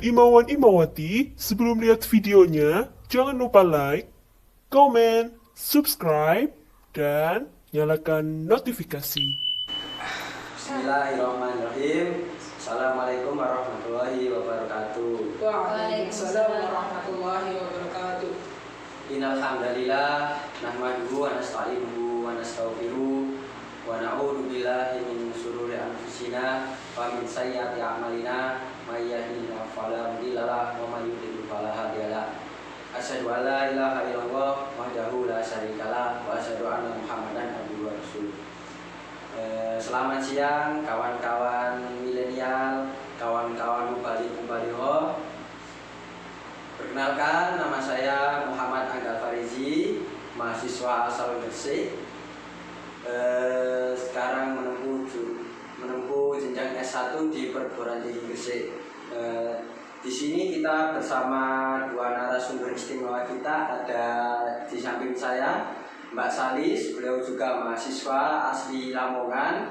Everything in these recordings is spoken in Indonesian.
Dan Imawan Imawati, sebelum lihat videonya, jangan lupa like, komen, subscribe, dan nyalakan notifikasi. Bismillahirrahmanirrahim. Assalamualaikum warahmatullahi wabarakatuh. Waalaikumsalam warahmatullahi wabarakatuh. Innal hamdalillah nahmaduhu wa nasta'inuhu wa nastaghfiruh wa na'udzu billahi min shururi anfusina wa min sayyiati a'malina may yahdihillahu fala mudilla lahu wa may yudlil fala hadiya lahu. Asyhadu an la ilaha illallah wahdahu la syarika lahu wa asyhadu anna Muhammadan abduhu wa rasuluh. Selamat siang kawan-kawan milenial, kawan-kawan mubalik-mubalighoh. Perkenalkan, nama saya Muhammad Anggal Farizi, mahasiswa asal Gresik. Sekarang menempuh jenjang S1 di Perguruan Tinggi Gresik. Di sini kita bersama dua narasumber istimewa kita. Ada di samping saya Mbak Salis, beliau juga mahasiswa asli Lamongan.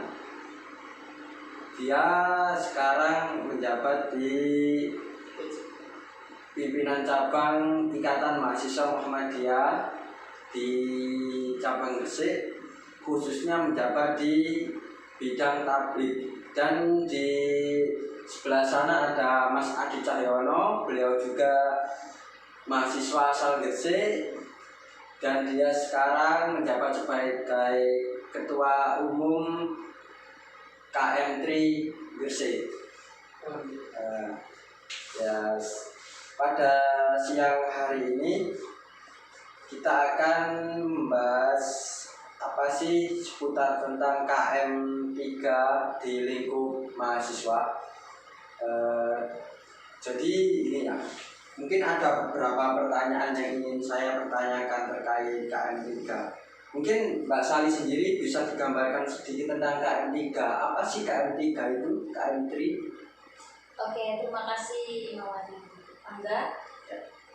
Dia sekarang menjabat di pimpinan cabang Ikatan Mahasiswa Muhammadiyah di cabang Gresik, khususnya menjabat di bidang tablik. Dan di sebelah sana ada Mas Adi Cahyono, beliau juga mahasiswa asal Gresik. Dan dia sekarang menjabat sebagai Ketua Umum KM3 Gresik. Pada siang hari ini kita akan membahas apa sih seputar tentang KM3 di lingkup mahasiswa. Jadi ini ya, mungkin ada beberapa pertanyaan yang ingin saya pertanyakan terkait KM3. Mungkin Mbak Sali sendiri bisa digambarkan sedikit tentang KM3. Apa sih KM3 itu, KM3? Oke, terima kasih Imawati Angga.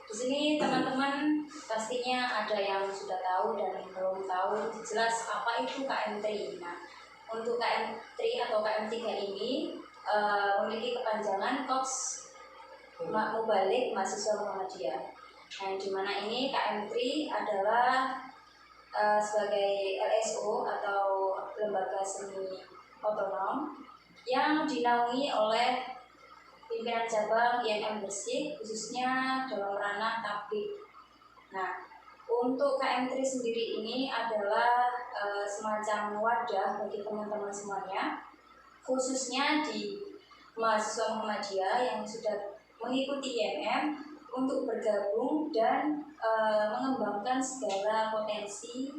Di sini teman-teman pastinya ada yang sudah tahu dan yang belum tahu jelas apa itu KM3. Nah, untuk KM3 atau KM3 ini memiliki kepanjangan Korps Mubalik Mahasiswa Muhammadiyah. Nah, di mana ini KM3 adalah sebagai LSO atau lembaga semi otonom yang dinaungi oleh pimpinan cabang IMM Gresik, khususnya dalam ranah tablik. Nah, untuk KM3 sendiri ini adalah semacam wadah bagi teman-teman semuanya, khususnya di mahasiswa Muhammadiyah yang sudah mengikuti IMM untuk bergabung dan mengembangkan segala potensi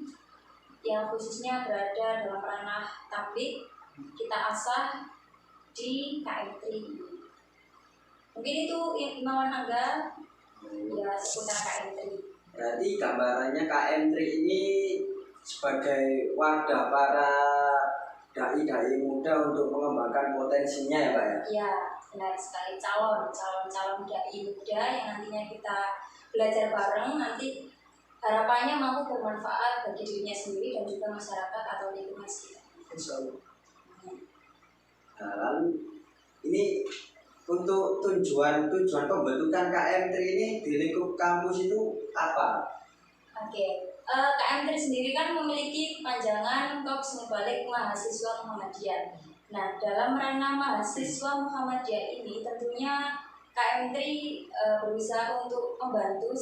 yang khususnya berada dalam ranah tablik kita asah di KM3. Mungkin itu Imawan Angga ya seputar KM3. Berarti gambarannya KM3 ini sebagai wadah para dai-dai muda untuk mengembangkan potensinya ya Pak ya? Iya, benar sekali. Calon dai muda yang nantinya kita belajar bareng, nanti harapannya mampu bermanfaat bagi dirinya sendiri dan juga masyarakat atau lingkungan sekitar. Insyaallah. Nah, lalu ini untuk tujuan pembentukan KM3 ini di lingkup kampus itu apa? Oke, KM3 sendiri kan memiliki kepanjangan Korps Mubalik Mahasiswa Muhammadiyah. Nah, dalam ranah mahasiswa Muhammadiyah ini tentunya KM3 berusaha untuk membantu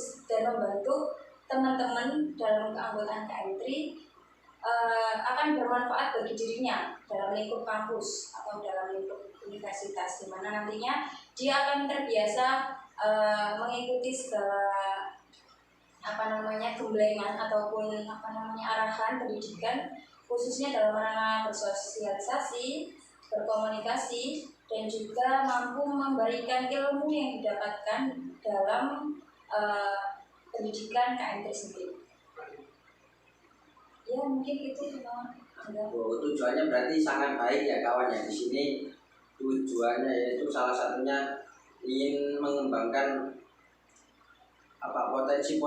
teman-teman dalam keanggotaan KM3 akan bermanfaat bagi dirinya dalam lingkup kampus atau dalam lingkup universitas, di mana nantinya dia akan terbiasa mengikuti segala gemblengan ataupun arahan pendidikan, khususnya dalam ranah bersosialisasi, berkomunikasi, dan juga mampu memberikan ilmu yang didapatkan dalam pendidikan KM3 sendiri. Ya, mungkin itu Tujuannya berarti sangat baik ya kawan ya. Di sini tujuannya yaitu salah satunya ingin mengembangkan potensi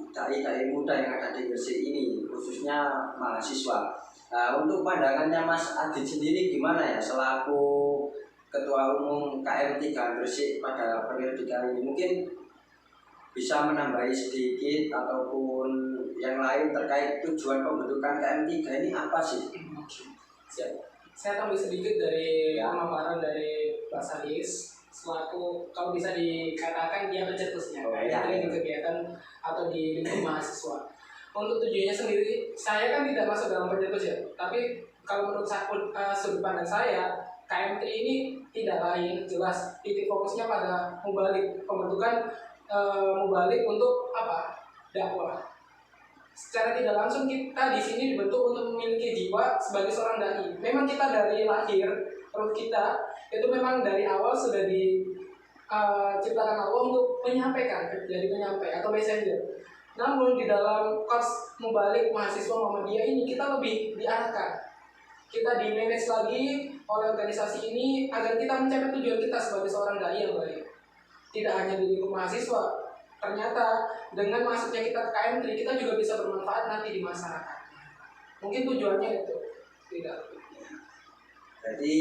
dai-dai muda yang ada di Gresik ini, khususnya mahasiswa. Nah, untuk pandangannya Mas Adit sendiri gimana ya selaku Ketua Umum KM3 Gresik pada periode kali ini. Mungkin bisa menambahi sedikit ataupun yang lain terkait tujuan pembentukan KM3 ini apa sih? Siap. Saya tambah sedikit dari pemaparan dari Pak Salis selaku kalau bisa dikatakan dia pencetusnya di kegiatan atau di lingkup mahasiswa. Untuk tujuannya sendiri, saya kan tidak masuk dalam pencetus ya, tapi kalau menurut sudut pandang saya, KM3 ini tidak lain jelas titik fokusnya pada mubalik, pembentukan mubalik untuk apa? Dakwah. Secara tidak langsung kita di sini dibentuk untuk memiliki jiwa sebagai seorang dai. Memang kita dari lahir, roh kita itu memang dari awal sudah diciptakan Allah untuk menyampaikan, jadi penyampai atau messenger. Namun di dalam kors mubalik mahasiswa Muhammadiyah ini kita lebih diarahkan. Kita di-manage lagi oleh organisasi ini agar kita mencapai tujuan kita sebagai seorang dai yang baik. Tidak hanya di lingkup mahasiswa, ternyata dengan masuknya kita ke KM3 kita juga bisa bermanfaat nanti di masyarakat. Mungkin tujuannya itu tidak. Jadi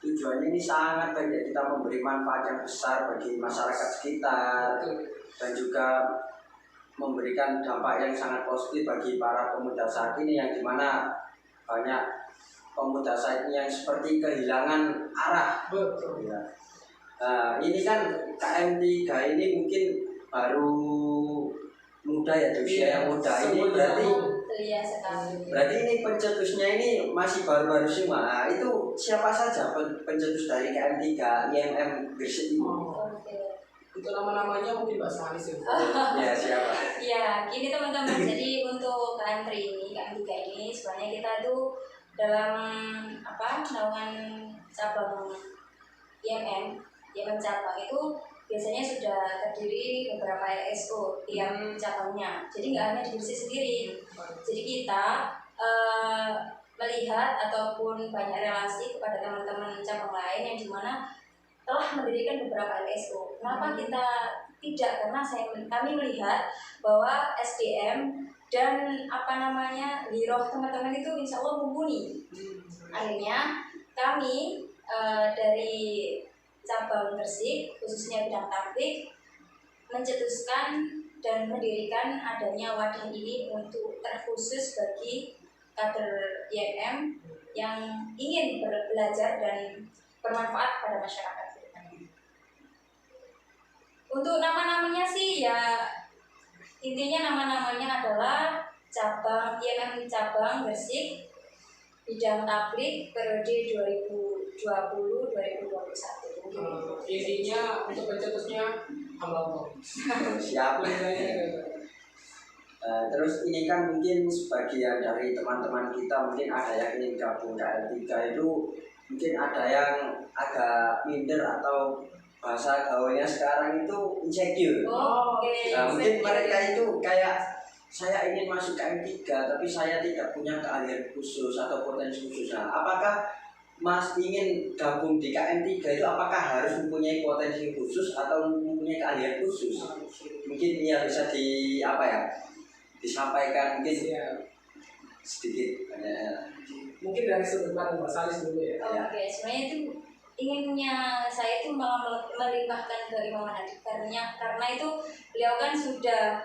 tujuannya ini sangat baik ya, kita memberi manfaat yang besar bagi masyarakat sekitar dan juga memberikan dampak yang sangat positif bagi para pemuda saat ini yang dimana banyak pemuda saat ini yang seperti kehilangan arah. Betul. Ya. Ini kan KM3 ini mungkin baru muda ya, usia yang muda ini berarti berarti ini pencetusnya ini masih baru-baru semua. Nah, itu siapa saja pencetus dari KM3 IMM Gresik ini? Itu nama-namanya mungkin Mbak Salis ya. Ya siapa? Ya, gini teman-teman. Jadi untuk KM3 ini sebenarnya kita tuh dalam naungan cabang IMM cabang itu biasanya sudah terdiri beberapa LSO tiap cabangnya. Jadi nggak hanya di Gresik sendiri. Jadi kita melihat ataupun banyak relasi kepada teman-teman cabang lain yang dimana telah mendirikan beberapa LSO. Kenapa kita tidak? Karena kami melihat bahwa SDM dan liroh teman-teman itu insya Allah mumpuni. Akhirnya kami dari cabang Gresik khususnya bidang tablik mencetuskan dan mendirikan adanya wadah ini untuk terkhusus bagi kader IMM yang ingin belajar dan bermanfaat pada masyarakat. Untuk nama-namanya sih ya intinya nama-namanya adalah cabang IMM cabang Gresik bidang tablik periode 2020-2021. Intinya untuk pencetusnya hamba Allah. Siap. Terus ini kan mungkin sebagian dari teman-teman kita mungkin ada yang ingin gabung KM3 itu mungkin ada yang agak minder atau bahasa gaulnya sekarang itu insecure. Mungkin mereka itu kayak saya ingin masuk KM3 tapi saya tidak punya keahlian khusus atau potensi khusus. Nah, apakah Mas ingin gabung di KM3 itu apakah harus mempunyai potensi khusus atau mempunyai keahlian khusus? Mungkin ya bisa disampaikan mungkin sedikit. Mungkin dari sudut pandang Mbak Salis dulu ya. Oke, sebenarnya itu inginnya saya itu malah melimpahkan ke Imam Adib karena itu beliau kan sudah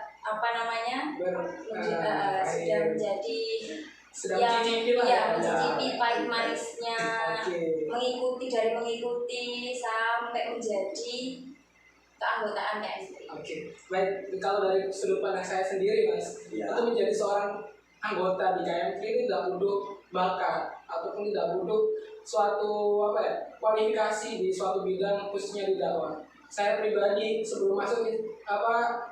sudah menjadi mencicipi pahit manisnya, mengikuti sampai menjadi keanggotaan KM3. Baik, kalau dari sudut pandang saya sendiri Mas, itu menjadi seorang anggota di KM3 ini tidak butuh bakat ataupun tidak butuh suatu kualifikasi di suatu bidang khususnya di dakwah. Saya pribadi sebelum masuk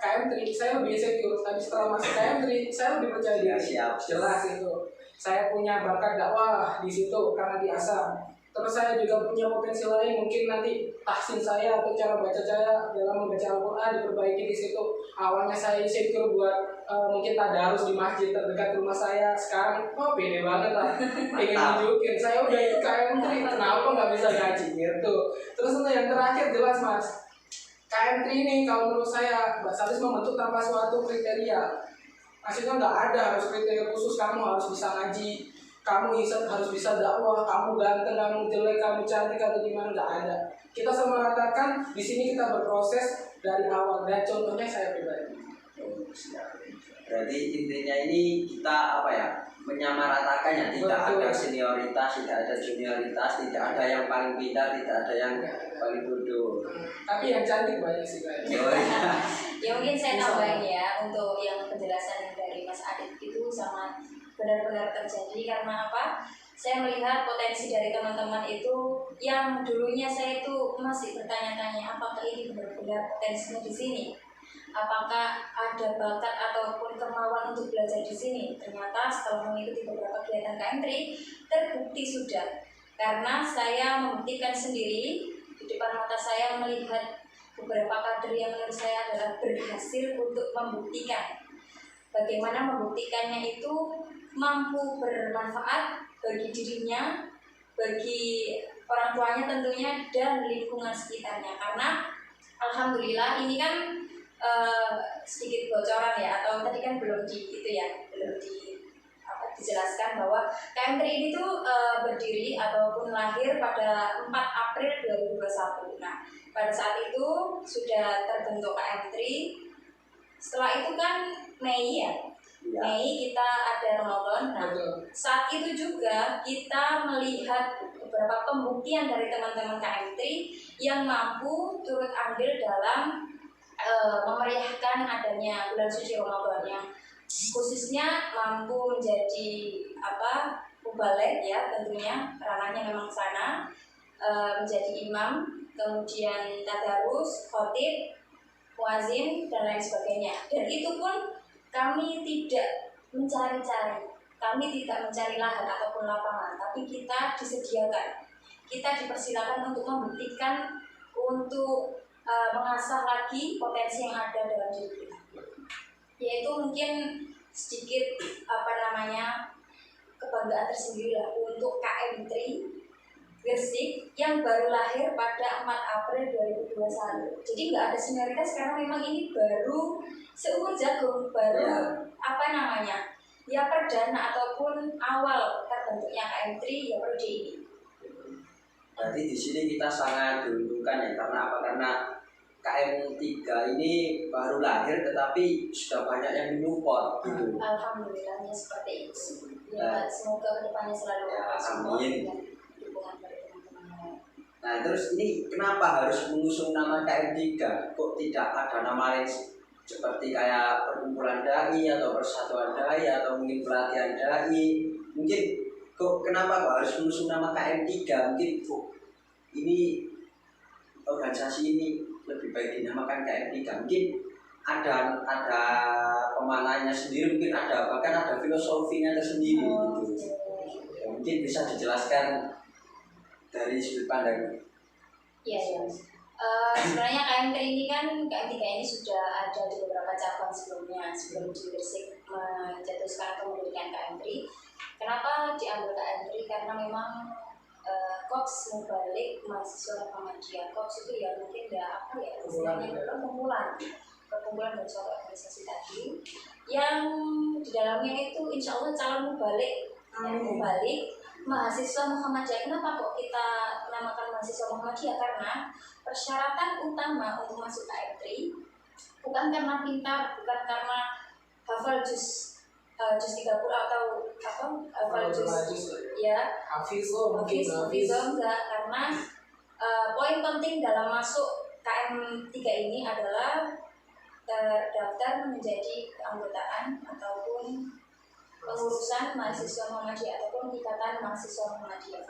KM3 saya lebih insecure, tapi setelah masuk KM3 saya lebih percaya diri. Jelas itu. Saya punya bakat dakwah di situ karena diasah. Terus saya juga punya potensi lain, mungkin nanti tahsin saya atau cara baca saya dalam membaca Al-Quran diperbaiki di situ. Awalnya saya insecure buat mungkin tadarus di masjid terdekat rumah saya. Sekarang pede banget lah, ingin tunjukin saya udah ikut KM3, kenapa nggak bisa ngaji gitu. Terus untuk yang terakhir jelas Mas, KM3 ini kalau menurut saya Mbak Salis membentuk tanpa suatu kriteria. Maksudnya nggak ada harus kriteria khusus kamu harus bisa ngaji, kamu harus bisa dakwah, kamu ganteng, kamu jelek, kamu cantik atau gimana, nggak ada. Kita semua katakan di sini kita berproses dari awal, dan contohnya saya pribadi. Oh, siap. Berarti intinya ini kita apa ya, menyamaratakan ya, tidak Betul. ada senioritas, tidak ada junioritas, tidak ada yang paling pintar, tidak ada yang paling bodoh. Tapi yang cantik banyak sih kan. Oh, iya. Ya mungkin saya tambahin ya untuk yang penjelasan dari Mas Adit itu sangat benar-benar terjadi. Karena apa? Saya melihat potensi dari teman-teman itu yang dulunya saya itu masih bertanya-tanya apakah ini benar-benar potensinya di sini, apakah ada bakat ataupun kemauan untuk belajar di sini. Ternyata setelah mengikuti beberapa kegiatan KM3 terbukti sudah, karena saya membuktikan sendiri di depan mata saya, melihat beberapa kader yang menurut saya adalah berhasil untuk membuktikan. Bagaimana membuktikannya itu mampu bermanfaat bagi dirinya, bagi orang tuanya tentunya, dan lingkungan sekitarnya. Karena alhamdulillah ini kan sedikit bocoran ya, atau tadi kan belum dijelaskan bahwa KM3 ini tuh berdiri ataupun lahir pada 4 April 2021. Nah, pada saat itu sudah terbentuk KM3. Setelah itu kan Mei ya. Ya. Mei kita ada Ramadan. Nah, Betul. saat itu juga kita melihat beberapa pembuktian dari teman-teman KM3 yang mampu turut andil dalam memeriahkan adanya bulan suci Ramadan, yang khususnya mampu menjadi mubalek ya, tentunya ranahnya memang sana, menjadi imam, kemudian tadarus, khotib, muazin, dan lain sebagainya. Dan itu pun kami tidak mencari-cari, kami tidak mencari lahan ataupun lapangan, tapi kita disediakan, kita dipersilakan untuk membuktikan, untuk mengasah lagi potensi yang ada dalam diri kita. Yaitu mungkin sedikit kebanggaan tersendiri lah untuk KM3 Gresik yang baru lahir pada 4 April 2021. Jadi nggak ada senioritas, karena memang ini baru seumur jagung, baru ya perdana ataupun awal terbentuknya KM3 ya periode ini. Berarti di sini kita sangat diuntungkan ya, karena apa? Karena KM3 ini baru lahir tetapi sudah banyak yang menyupport gitu. Alhamdulillahnya seperti itu. Ya, semoga kedepannya selalu support dan dukungan dari teman-teman. Nah, terus ini kenapa harus mengusung nama KM3? Kok tidak ada nama lain seperti kayak perkumpulan dai atau persatuan dai atau mungkin pelatihan dai? Mungkin kok kenapa kok harus mengusung nama KM3? Mungkin kok ini organisasi ini lebih baik dinamakan KM3. Mungkin ada pemaknanya sendiri, mungkin bahkan ada filosofinya tersendiri gitu. Ya, mungkin bisa dijelaskan dari sudut pandang. Iya. Sebenarnya KM3 ini KM3 ini sudah ada di beberapa cabang sebelumnya, sebelum di Gresik mencetuskan atau mendirikan KM3. Kenapa diambil KM3? Karena memang Kops Mubalik mahasiswa Muhammadiyah. Kops itu ya mungkin istilahnya perkumpulan dari suatu organisasi tadi yang di dalamnya itu insya Allah calon mubalik, mubalik mahasiswa Muhammadiyah. Kenapa kok kita namakan mahasiswa Muhammadiyah? Karena persyaratan utama untuk masuk KM3 bukan karena pintar, bukan karena hafal juz 30 atau hafal juz ya Hafizul enggak, karena poin penting dalam masuk KM3 ini adalah terdaftar menjadi keanggotaan ataupun pengurusan mahasiswa Muhammadiyah ataupun ikatan mahasiswa Muhammadiyah.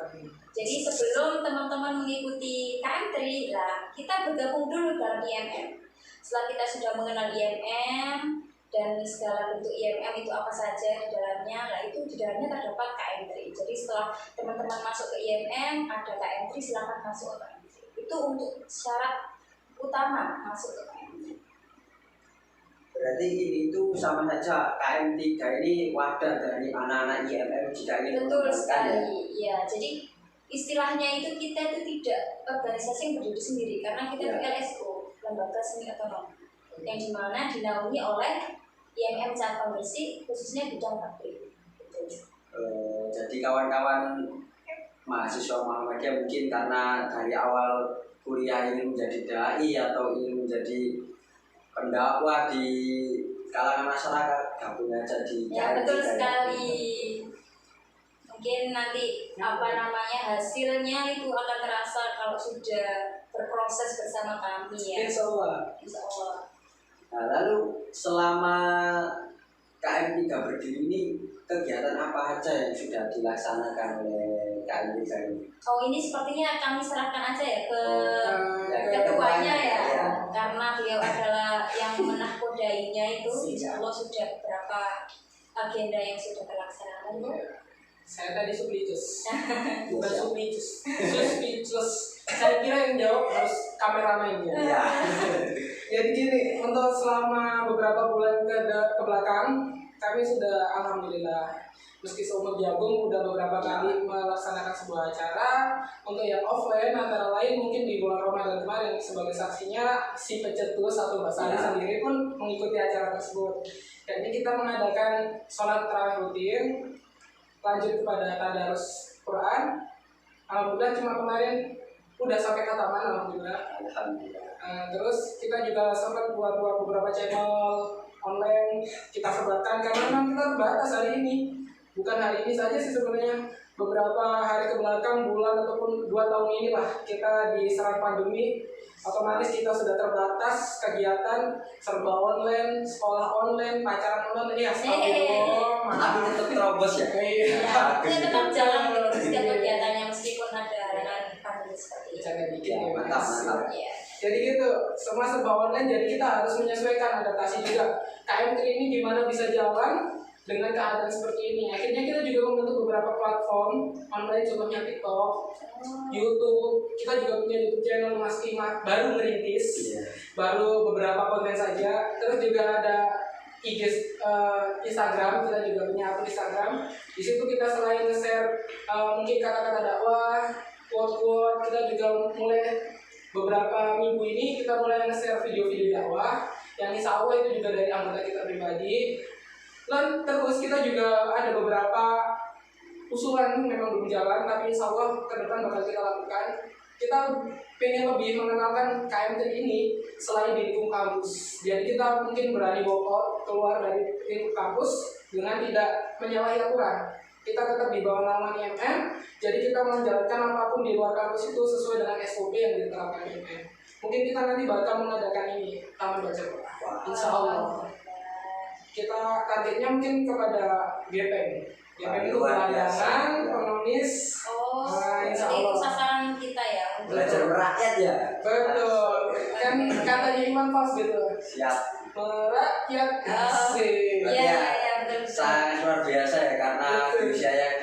Jadi sebelum teman-teman mengikuti KM3 lah, kita bergabung dulu dalam IMM. Setelah kita sudah mengenal IMM dan segala bentuk IMM itu apa saja di dalamnya, lah itu di dalamnya terdapat KM3. Jadi setelah teman-teman masuk ke IMM, ada KM3, silakan masuk ke KM3. Itu untuk syarat utama masuk ke KM3. Berarti ini itu sama saja KM3 ini wadah dari anak-anak IMM jika ingin betul mengembangkan sekali. Ya, jadi istilahnya itu kita itu tidak organisasi yang berdiri sendiri, karena kita itu LSO, lembaga semi otonom, yang dimana dinaungi oleh IMM cabang Gresik, khususnya bidang pabrik. Jadi kawan-kawan mahasiswa Muhammadiyah mungkin karena dari awal kuliah ingin menjadi dai atau ingin menjadi pendakwah di kalangan masyarakat, gabung aja di Ya betul KMT. sekali. Mungkin nanti hasilnya itu akan terasa kalau sudah berproses bersama kami ya. Insya Allah. Insya Allah. Nah, lalu selama KM3 berdiri ini kegiatan apa aja yang sudah dilaksanakan oleh KM3 ini? Oh ini sepertinya kami serahkan aja ya ke Ya, ketuanya ya, ya. karena beliau adalah yang menakodainya itu. Insya Allah sudah beberapa agenda yang sudah terlaksana. Saya tadi suspicious, bukan suspicious. Saya kira yang jawab harus kameramen ya. Iya. Jadi gini, untuk selama beberapa bulan ke belakang, kami sudah alhamdulillah meski seumur jagung udah beberapa kali melaksanakan sebuah acara untuk yang offline, antara lain mungkin di bulan Ramadan kemarin sebagai saksinya si Pecetus atau Mbak Sari sendiri pun mengikuti acara tersebut. Jadi kita mengadakan sholat tarawih rutin, lanjut kepada tadarus Quran. Alhamdulillah cuma kemarin udah sampai khataman alhamdulillah. Terus kita juga sempat buat beberapa channel online kita sebarkan karena memang kita terbatas hari ini. Bukan hari ini saja sih sebenarnya, beberapa hari ke belakang, bulan ataupun 2 tahun inilah kita diserang pandemi, otomatis kita sudah terbatas kegiatan serba online, sekolah online, pacaran online, ya astagfirullah. Tapi tetap terobos ya. Iya. Ya, tetap jalan gitu setiap kegiatannya meskipun ada halangan pandemi seperti ini. Jangan dikit ya, Mantap. Ya. Jadi gitu, semua serba online, jadi kita harus menyesuaikan adaptasi juga. KM3 ini gimana bisa jalan dengan keadaan seperti ini. Akhirnya kita juga membentuk beberapa platform online, contohnya TikTok, YouTube. Kita juga punya YouTube channel Mas Kima, baru merintis, baru beberapa konten saja. Terus juga ada IG Instagram, kita juga punya akun Instagram. Di situ kita selain nge-share mungkin kata-kata dakwah, quote-quote, kita juga mulai beberapa minggu ini kita mulai nge-share video-video dakwah yang insya Allah itu juga dari anggota kita pribadi. Dan terus kita juga ada beberapa usulan memang belum jalan, tapi insya Allah ke depan bakal kita lakukan. Kita pengen lebih mengenalkan KM3 ini selain di lingkup kampus. Jadi kita mungkin berani bokor keluar dari lingkup kampus dengan tidak menyalahi aturan. Kita tetap di bawah nama IMM, jadi kita menjalankan apapun di luar kampus itu sesuai dengan SOP yang diterapkan IMM. Mungkin kita nanti bakal mengadakan ini, Taman Baca Quran, insya Allah. Kita targetnya mungkin kepada GPM. GPM itu pelayanan, pengemis. Insya Allah. Itu sasaran kita ya. Belajar merakyat ya. Betul. Kan katanya Iman Fals gitu. Siap. Merakyat asik. Iya, betul. Sangat luar biasa ya, karena di usia yang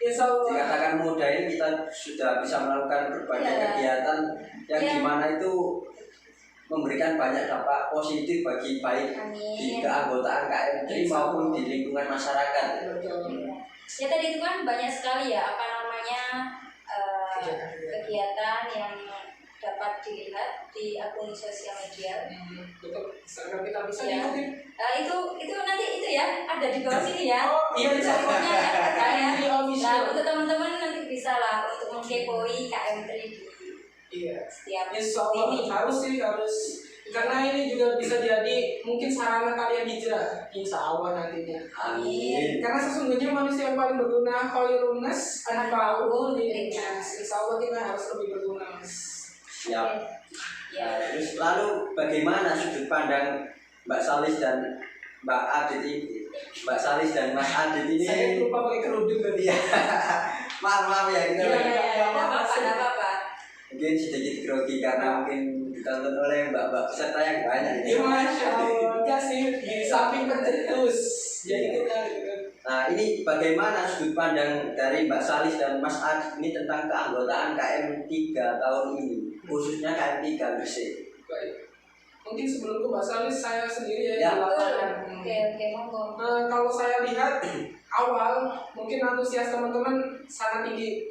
Insya Allah. dikatakan muda ini kita sudah bisa melakukan berbagai kegiatan yang dimana itu memberikan banyak dampak positif bagi baik di keanggotaan KM3 maupun di lingkungan masyarakat. Ya tadi itu kan banyak sekali ya kegiatan yang dapat dilihat di akun sosial media. Betul. Instagram kita bisa Ya. ikutin. Itu nanti itu ya ada di bawah sini ya. Oh, iya, bisa. Pokoknya ya. Official. Nah untuk teman-teman nanti bisa lah untuk mengkepoi KM3 di Iya. setiap Insya Allah ini. harus karena ini juga bisa jadi mungkin sarana kalian hijrah, insya Allah nantinya. Amin. Karena sesungguhnya manusia yang paling berguna khairun nas anfa'uhum linnas. Insya Allah kita harus lebih berguna, Mas. Siap. Nah, terus lalu bagaimana sudut pandang Mbak Salis dan Mbak Adit ini? Mbak Salis dan Mas Adit ini. Saya lupa pakai kerudung tadi. Iya. Maaf ya kita. Iya, ada apa-apa. Mungkin sedikit grogi karena mungkin ditonton oleh mbak-mbak peserta yang banyak. Ya Masya Allah, kasih di samping Pecetus. Jadi kita Nah, ini bagaimana sudut pandang dari Mbak Salis dan Mas Adit ini tentang keanggotaan KM3 tahun ini, khususnya KM3 Gresik. baik. Mungkin sebelum ke Mbak Salis, saya sendiri Ya. di lapangan. Oke, monggo. Kalau saya lihat awal mungkin antusias teman-teman sangat tinggi.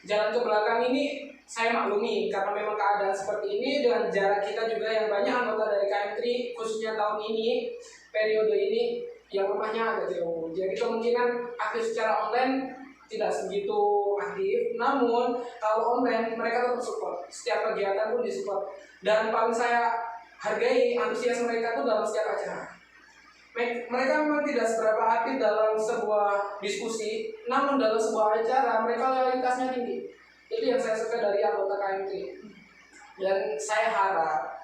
Jalan ke belakang ini saya maklumi karena memang keadaan seperti ini dengan jarak kita juga yang banyak anggota dari KM3 khususnya tahun ini periode ini yang rumahnya agak jauh. Jadi kemungkinan aktif secara online tidak segitu aktif, namun kalau online mereka tetap support, setiap kegiatan pun disupport. Dan paling saya hargai antusias mereka tuh dalam setiap acara. Mereka memang tidak seberapa aktif dalam sebuah diskusi, namun dalam sebuah acara mereka loyalitasnya tinggi. Itu yang saya suka dari anggota KMT. Dan saya harap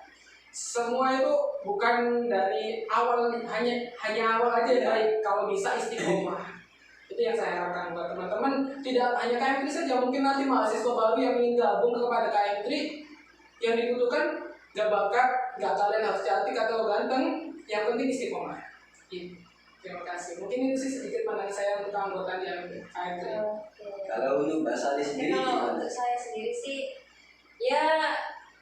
semua itu bukan dari awal, hanya awal aja yang baik, kalau bisa istiqomah. Itu yang saya harapkan buat teman-teman, tidak hanya KMT saja, mungkin nanti mahasiswa baru yang ingin gabung kepada KMT, yang dibutuhkan gak bakat, gak kalian harus cantik atau ganteng, yang penting istiqomah. Terima kasih. Mungkin itu sih sedikit pandangan saya untuk anggota yang KMT. Kalau untuk Mbak Sali sendiri Kalau gimana? untuk saya sendiri sih, ya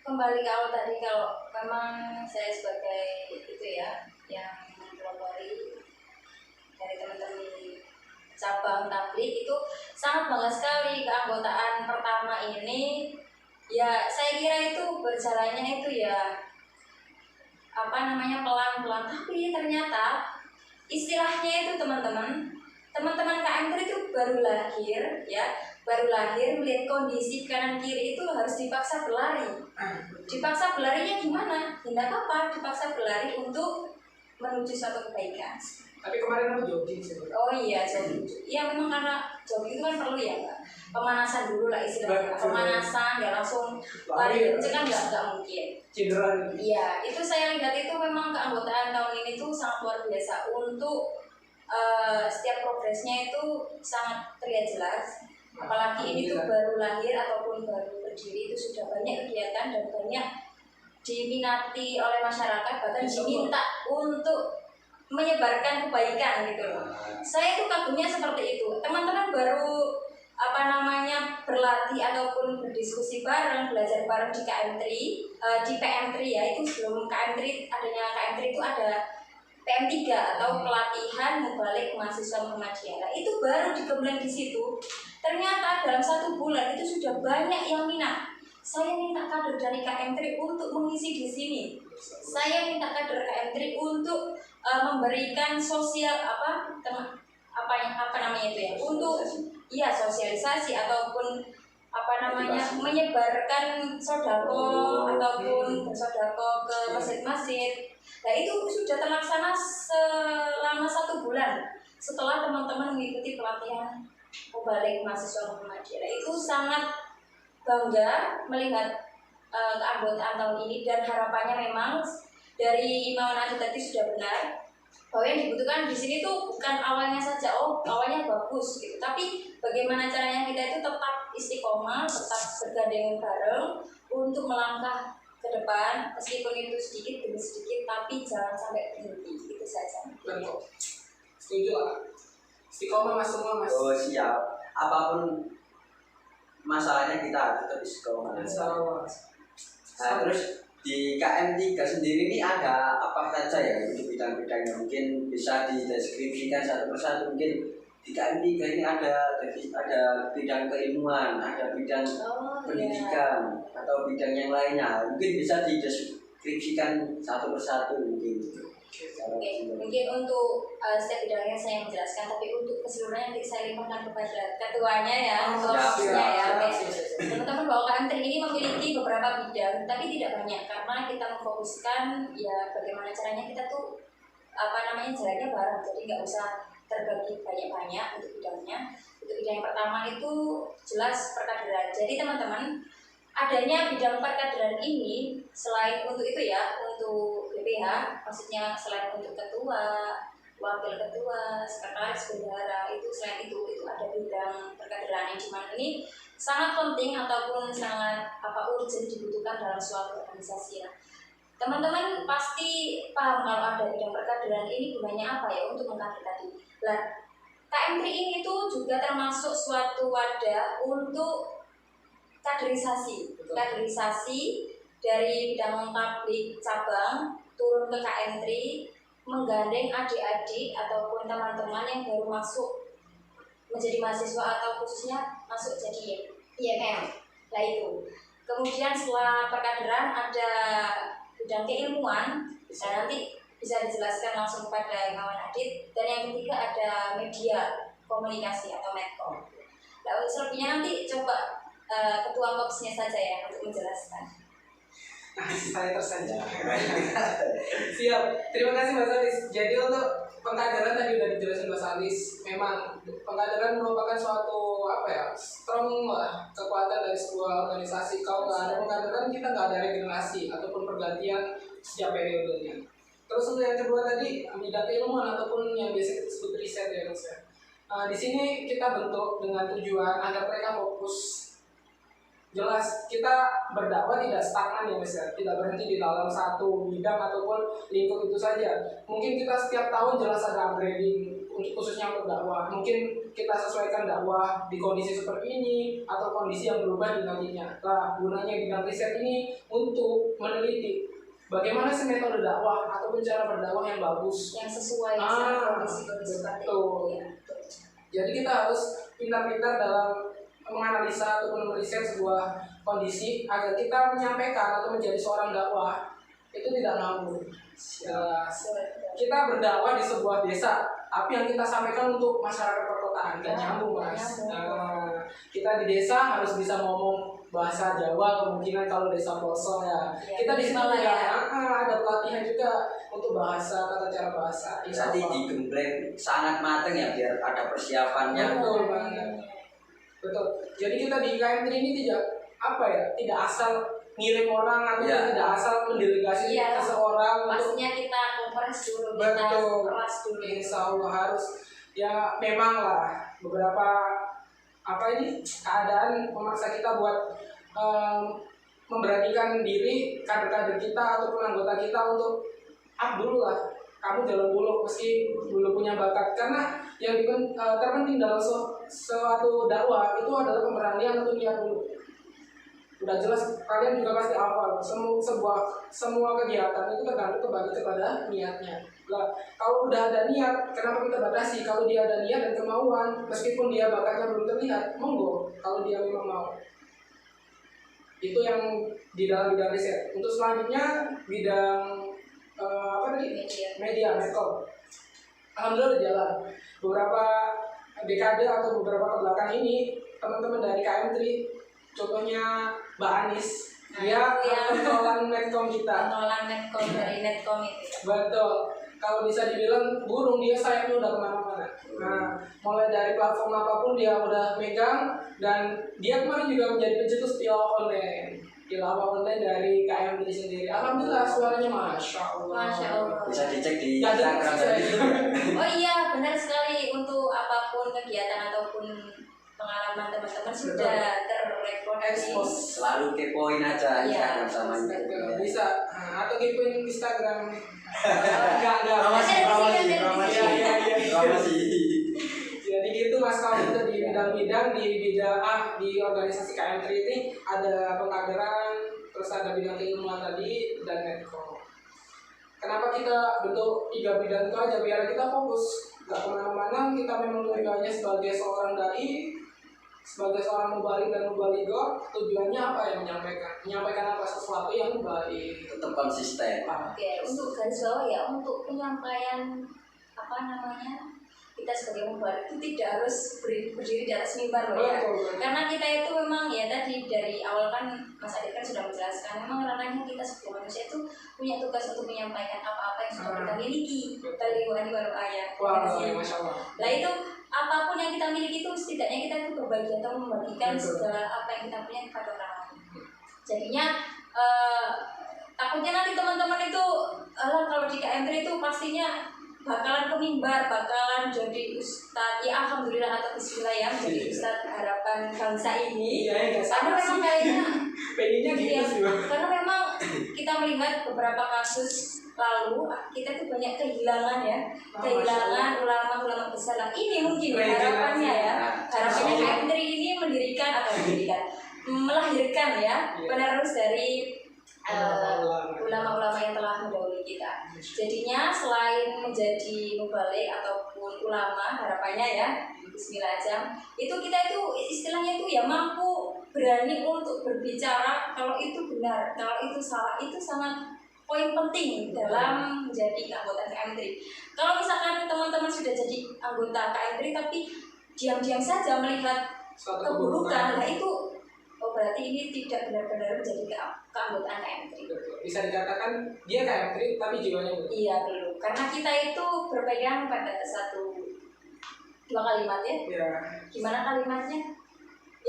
kembali ke awal tadi, kalau memang saya sebagai itu ya yang mempelopori dari teman-teman cabang tablik itu sangat bangga sekali keanggotaan pertama ini. Ya saya kira itu berjalannya itu ya pelan-pelan, tapi ternyata istilahnya itu teman-teman KMT itu baru lahir melihat kondisi kanan kiri itu harus dipaksa berlari. Dipaksa berlarinya gimana? Tidak apa, dipaksa berlari untuk menuju suatu kebaikan. Tapi kemarin aku jogging sih. Oh iya, jogging. Iya memang karena jogging itu kan perlu ya, Mbak. Pemanasan dulu lah istilahnya. Pemanasan, nggak langsung lari kenceng kan nggak mungkin. Cedera. Iya, itu saya lihat itu memang keanggotaan tahun ini tuh sangat luar biasa. Untuk setiap progresnya itu sangat terlihat jelas. Apalagi ini tuh baru lahir ataupun baru berdiri, itu sudah banyak kegiatan dan banyak diminati oleh masyarakat, bahkan diminta untuk menyebarkan kebaikan gitu loh. Saya tuh kagumnya seperti itu. Teman-teman baru berlatih ataupun berdiskusi bareng, belajar bareng di KM3, di PM3 ya. Itu sebelum KM3 adanya KM3 itu ada PM3 atau pelatihan mubalik mahasiswa Muhammadiyah. Nah, itu baru dikembangkan di situ. Ternyata dalam 1 bulan itu sudah banyak yang minat. Saya minta kader dari KM3 untuk mengisi di sini. Saya minta kader KM3 untuk memberikan sosial untuk sosialisasi ataupun menyebarkan sodako ataupun bersodako ke masjid-masjid. Nah itu sudah terlaksana selama 1 bulan setelah teman-teman mengikuti pelatihan mubalik mahasiswa Muhammadiyah. Nah, itu sangat bangga melihat keanggotaan tahun ini, dan harapannya memang dari Imawan Adi tadi sudah benar bahwa yang dibutuhkan di sini tuh bukan awalnya saja awalnya bagus gitu, tapi bagaimana caranya kita itu tetap istiqomah, tetap bergandengan bareng untuk melangkah ke depan, meskipun itu sedikit demi sedikit, tapi jangan sampai berhenti. Itu saja. Betul. Setuju lah. Istiqomah mas semua mas. Oh siap. Apapun masalahnya kita harus tetap istiqomah. Nah, terus di KM3 sendiri ini ada apa saja ya untuk bidang-bidangnya, mungkin bisa dideskripsikan satu persatu. Mungkin di KM3 ini ada bidang keilmuan, ada bidang pendidikan, atau bidang yang lainnya. Mungkin bisa dideskripsikan satu persatu mungkin. Oke, mungkin untuk setiap bidangnya saya menjelaskan, tapi untuk keseluruhannya nanti saya limpahkan kepada ketuanya ya, ketuanya ya. Teman-teman bahwa KM3 ini memiliki beberapa bidang, tapi tidak banyak karena kita memfokuskan ya bagaimana caranya kita tuh jalannya bareng, jadi nggak usah terbagi banyak-banyak untuk bidangnya. Untuk bidang yang pertama itu jelas perkaderan. Jadi teman-teman, adanya bidang perkaderan ini selain untuk itu ya, untuk BPH, maksudnya selain untuk ketua, wakil ketua, sekretaris bendahara, itu selain itu ada bidang perkaderan yang dimana ini sangat penting ataupun sangat urgent dibutuhkan dalam suatu organisasi ya. Teman-teman pasti paham kalau ada bidang perkaderan ini gunanya apa ya, untuk mengkader tadi. Nah, KM3 ini tuh juga termasuk suatu wadah untuk kaderisasi dari bidang tablik cabang turun ke KM3, menggandeng adik-adik ataupun teman-teman yang baru masuk menjadi mahasiswa atau khususnya masuk jadi IMM. Nah itu. Kemudian setelah perkaderan ada bidang keilmuan, dan nanti bisa dijelaskan langsung kepada Imawan Adit. Dan yang ketiga ada media komunikasi atau medcom. Nah, untuk selebihnya nanti coba ketua kopsnya saja ya untuk menjelaskan. Saya tersanjung. Siap. Terima kasih Mas Alis. Jadi untuk pengkaderan tadi udah dijelasin Mas Alis. Memang pengkaderan merupakan suatu strong kekuatan dari sebuah organisasi. Kalau nggak ada pengkaderan kita nggak ada regenerasi ataupun pergantian setiap periodenya. Terus untuk yang kedua tadi bidang keilmuan ataupun yang biasa disebut riset ya Mas. Di sini kita bentuk dengan tujuan agar mereka fokus. Jelas kita berdakwah tidak stagnan ya Mas ya, tidak berhenti di dalam satu bidang ataupun lingkup itu saja. Mungkin kita setiap tahun jelas ada upgrading untuk khususnya untuk dakwah. Mungkin kita sesuaikan dakwah di kondisi seperti ini atau kondisi yang berubah di nantinya. Nah, gunanya bidang riset ini untuk meneliti bagaimana sih metode dakwah ataupun cara berdakwah yang bagus, yang sesuai dengan kondisi seperti itu ya. Jadi kita harus pintar-pintar dalam menganalisa ataupun meriset sebuah kondisi agar kita menyampaikan atau menjadi seorang dakwah itu tidak ngawur. Kita berdakwah di sebuah desa, tapi yang kita sampaikan untuk masyarakat perkotaan gak nyambung Mas. Kita di desa harus bisa ngomong bahasa Jawa, kemungkinan kalau desa pelosok ya. Kita di sini juga ada pelatihan juga untuk bahasa, tata cara bahasa. Jadi digembleng sangat matang ya biar ada persiapannya. Betul banget. Betul. Jadi kita di KM3 ini tidak asal ngirim orang atau tidak asal mendelegasi seseorang. Pastinya kita kompres dulu, kita keras dulu. Insya Allah harus. Ya memang lah beberapa keadaan memaksa kita buat memberanikan diri kader-kader kita ataupun anggota kita untuk dulu lah. Kamu jalan dulu meski belum punya bakat, karena yang terpenting dalam suatu dakwah itu adalah pemberanian untuk niat dulu. Udah jelas kalian juga pasti hafal semua kegiatan itu tergantung kembali kepada niatnya. Lah, kalau udah ada niat, kenapa kita batasi? Kalau dia ada niat dan kemauan, meskipun dia bakatnya belum terlihat, monggo kalau dia memang mau. Itu yang di dalam bidang riset. Untuk selanjutnya bidang media medcom. Alhamdulillah udah jalan. Beberapa dekade atau beberapa kebelakang ini teman-teman dari KM3, contohnya Mbak Anis, dia pentolan medcom kita. Pentolan medcom dari netcom itu. Betul. Kalau bisa dibilang burung, dia sayapnya udah kemana-mana. Nah, mulai dari platform apapun dia udah megang, dan dia kemarin juga menjadi pencetus tilawah online dari KM3 sendiri. Alhamdulillah suaranya Masya Allah. Bisa dicek di Instagram tadi. Oh iya, benar sekali. Untuk apapun kegiatan ataupun pengalaman teman-teman sudah terrekod expose. Selalu kepoin aja Instagram sama Instagram. Bisa. Atau kepoin Instagram. Enggak. Promosi. Jadi gitu Mas, kalau itu di bidang-bidang di organisasi KM3 ini ada pengkaderan, terus ada bidang keilmuan tadi dan medcom. Kenapa kita bentuk 3 bidang itu aja? Biar kita fokus, nggak kemana-mana. Kita memang tujuannya sebagai seorang dai, sebagai seorang mubalik dan mubalighah, tujuannya apa yang menyampaikan apa sesuatu yang baik. Tetap konsisten. Oke, untuk garis bawah ya, untuk penyampaian kita sebagai mubalik itu tidak harus berdiri di atas mimbar loh ya. Karena kita itu memang ya tadi dari awal kan Mas Adit kan sudah menjelaskan, memang ranahnya kita sebagai manusia itu punya tugas untuk menyampaikan apa-apa yang sudah kita miliki dari wahani baru ayat. Masya Allah. Nah itu apapun yang kita miliki itu setidaknya kita itu berbagi atau membagikan segala apa yang kita punya kepada orang lain. Jadinya takutnya nanti teman-teman itu kalau di KM3 itu pastinya bakalan ke mimbar, bakalan jadi ustadz. Ya alhamdulillah atau bismillah ya menjadi ustadz harapan bangsa ini. Karena memang kayaknya karena memang kita melihat beberapa kasus lalu kita tuh banyak kehilangan ya, kehilangan ulama-ulama besar. Nah, ini mungkin harapannya ya, harapannya KM3 ini melahirkan ya penerus dari ulama-ulama yang telah mendahului kita. Jadinya selain menjadi mubalik ataupun ulama, harapannya ya bismillah aja, itu kita itu istilahnya itu ya mampu berani untuk berbicara kalau itu benar, kalau itu salah, itu sangat poin penting dalam menjadi anggota KM3. Kalau misalkan teman-teman sudah jadi anggota KM3 tapi diam-diam saja melihat Suatu keburukan, nah itu berarti ini tidak benar-benar menjadi keanggotaan KM3. Bisa dikatakan dia KM3 tapi jiwanya belum. Iya belum, karena kita itu berpegang pada dua kalimat ya. Ya. Gimana kalimatnya?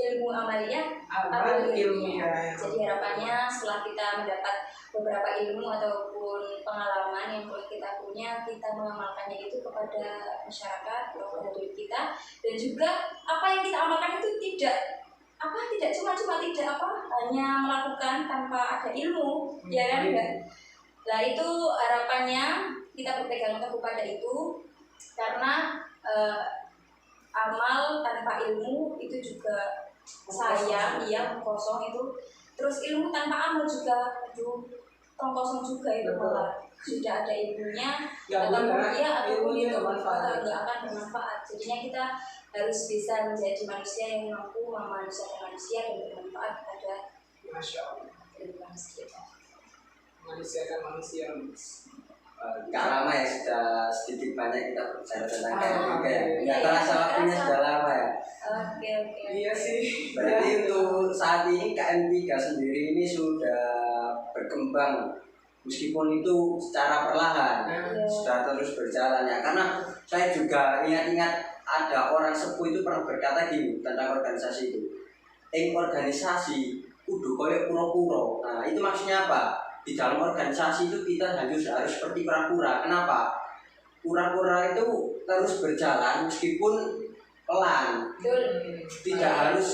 Ilmu amalia, Amal ilmiah. ilmiah. Jadi harapannya setelah kita mendapat beberapa ilmu ataupun pengalaman yang kita punya, kita mengamalkannya itu kepada masyarakat, kepada diri kita, dan juga apa yang kita amalkan itu tidak cuma hanya melakukan tanpa ada ilmu, ya kan? Nah itu harapannya kita berpegang teguh pada itu, karena amal tanpa ilmu itu juga sayang, iya kosong itu. Terus ilmu tanpa amal juga, tong kosong juga itu malah. Sudah ada ilmunya, ataupun itu nggak akan bermanfaat. Jadinya kita harus bisa menjadi manusia yang mampu memanusiakan manusia dan bermanfaat kepada manusia. Manusiakan manusia. Gak lama ya, sudah sedikit banyak kita berbicara tentang KM3 ya. Iya, Gak terasa waktunya sudah lama ya. Oke. Iya sih. Berarti untuk saat ini KM3 sendiri ini sudah berkembang, meskipun itu secara perlahan, sudah terus berjalan ya. Karena saya juga ingat-ingat ada orang sepuh itu pernah berkata gini tentang organisasi itu. Organisasi kudu koyo pura-pura. Nah itu maksudnya apa? Di dalam organisasi itu kita harus seperti kura-kura. Kenapa? Kura-kura itu terus berjalan meskipun pelan. Tidak harus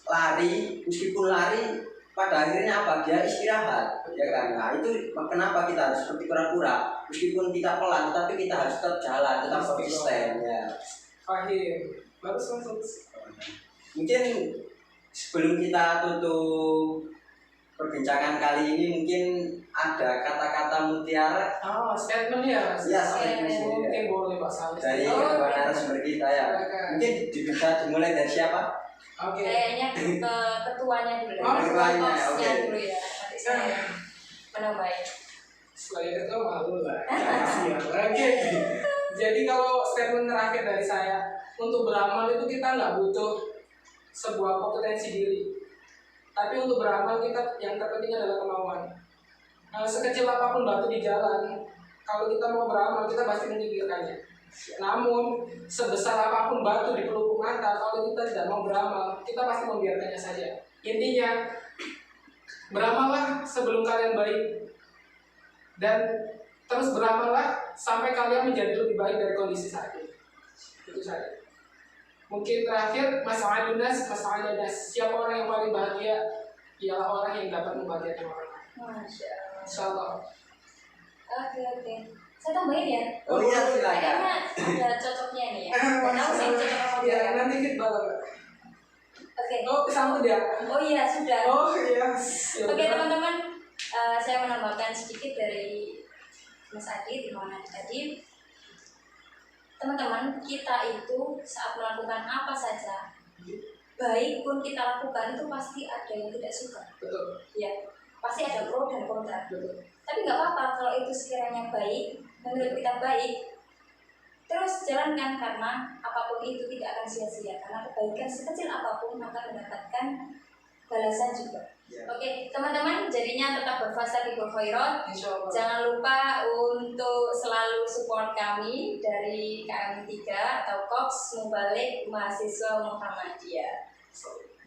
lari, meskipun lari pada akhirnya apa? Dia istirahat, ya kan? Nah itu kenapa kita harus seperti kura-kura? Meskipun kita pelan, tapi kita harus tetap jalan, tetap konsisten ya. Pahim. Bagus. Mungkin sebelum kita tutup perbincangan kali ini, mungkin ada kata-kata mutiara. Statement ya Mas? Ya, statement. Mungkin boleh Pak Salis. Dari kedua narasumber kita ya. Mungkin bisa dimulai dari siapa? Oke. Kayaknya ke ketuanya dulu. Ketuanya, Hostnya oke. dulu ya. Nanti saya menambahin. Setelah itu malu lah. Oke. Jadi kalau statement terakhir dari saya, untuk beramal itu kita nggak butuh sebuah kompetensi diri. Tapi untuk beramal kita yang terpenting adalah kemauan. Sekecil apapun batu di jalan, kalau kita mau beramal kita pasti menyingkirkannya. Namun sebesar apapun batu di pelupuk mata, kalau kita tidak mau beramal, kita pasti membiarkannya saja. Intinya beramallah sebelum kalian baik, dan terus beramallah sampai kalian menjadi lebih baik dari kondisi saat ini. Itu saja. Mungkin terakhir, masalah siapa orang yang paling bahagia? Ialah orang yang dapat membahagiakan orang lain. Masya Allah. Insyaallah. Oke. Saya tambahin ya. Oh iya, silakan. Kayaknya ada cocoknya nih ya. Nggak tahu sih cocok apa Ya, enggak. nanti kita banget. Oke. Oh, kesambut ya? Oh iya sudah. Oh iya. Oke teman-teman, saya menambahkan sedikit dari Mas Adi, Imam Adi tadi. Teman-teman, kita itu saat melakukan apa saja, baik pun kita lakukan itu pasti ada yang tidak suka. Betul. Ya, pasti ada pro dan kontra. Betul. Tapi nggak apa-apa kalau itu sekiranya baik, menurut kita baik, terus jalankan, karena apapun itu tidak akan sia-sia. Karena kebaikan sekecil apapun akan mendapatkan balasan juga. Ya. Oke, teman-teman, jadinya tetap berfastabiqul khairat. Insyaallah. Jangan lupa untuk selalu support kami dari KM3 atau Kops Mubalik Mahasiswa Muhammadiyah.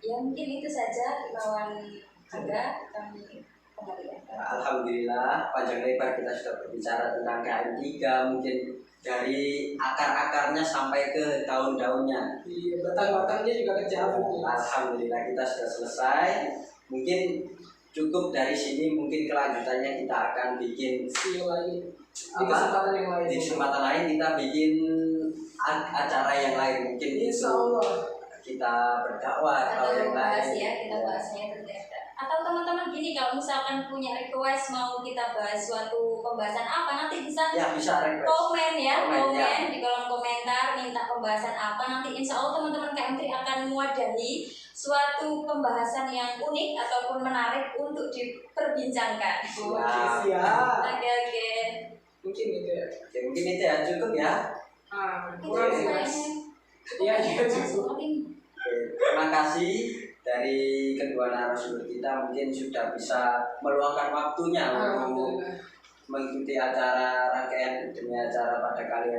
Ya mungkin itu saja imbauan Anda, kami kembali. Alhamdulillah, panjang lebar kita sudah berbicara tentang KM3, mungkin dari akar-akarnya sampai ke daun-daunnya. Iya, batang-batangnya juga kejauh. Alhamdulillah kita sudah selesai. Mungkin cukup dari sini, mungkin kelanjutannya kita akan bikin See you lagi di apa? kesempatan yang lain. Di kesempatan lain kita bikin acara yang lain, mungkin Insyaallah. kita berdakwah atau Atau yang bahas lain. ya, kita bahasnya itu tidak ada. Atau teman-teman gini, kalau misalkan punya request mau kita bahas suatu pembahasan apa, nanti bisa Ya bisa request. komen ya, Komen, ya. di kolom komentar minta pembahasan apa. Nanti insya Allah teman-teman KM3 akan mewadahi suatu pembahasan yang unik ataupun menarik untuk diperbincangkan. Oke, siap. Oke. Mungkin itu ya. Oke, mungkin itu ya, cukup ya. Kurang sih mas. Iya cukup. Oke, terima kasih dari kedua narasumber kita, mungkin sudah bisa meluangkan waktunya untuk mengikuti acara rangkaian demi acara pada kali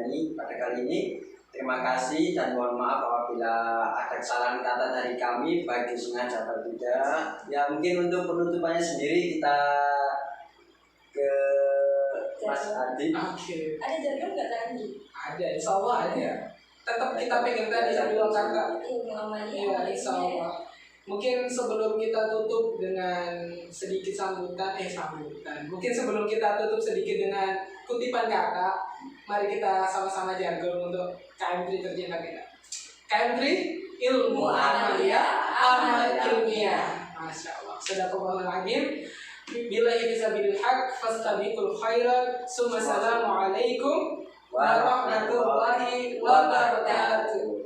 ini. Terima kasih dan mohon maaf apabila ada kesalahan kata dari kami, baik disengaja atau tidak. Ya mungkin untuk penutupannya sendiri kita ke Mas Adi. Oke. Ada jargon nggak tadi? Ada, insya Allah ada. Tetap kita pegang tadi dua kata. Ilmu amalia. Iya, insya Allah. Mungkin sebelum kita tutup dengan sedikit sambutan. Mungkin sebelum kita tutup sedikit dengan kutipan kata, mari kita sama-sama jargon untuk KM3 tercinta kita. KM3 ilmu amalia, amal ilmiah. Masya Allah. Sadaqallahul azim. Billahi fisabilil haq fastabiqul khairat. Assalamualaikum warahmatullahi wabarakatuh.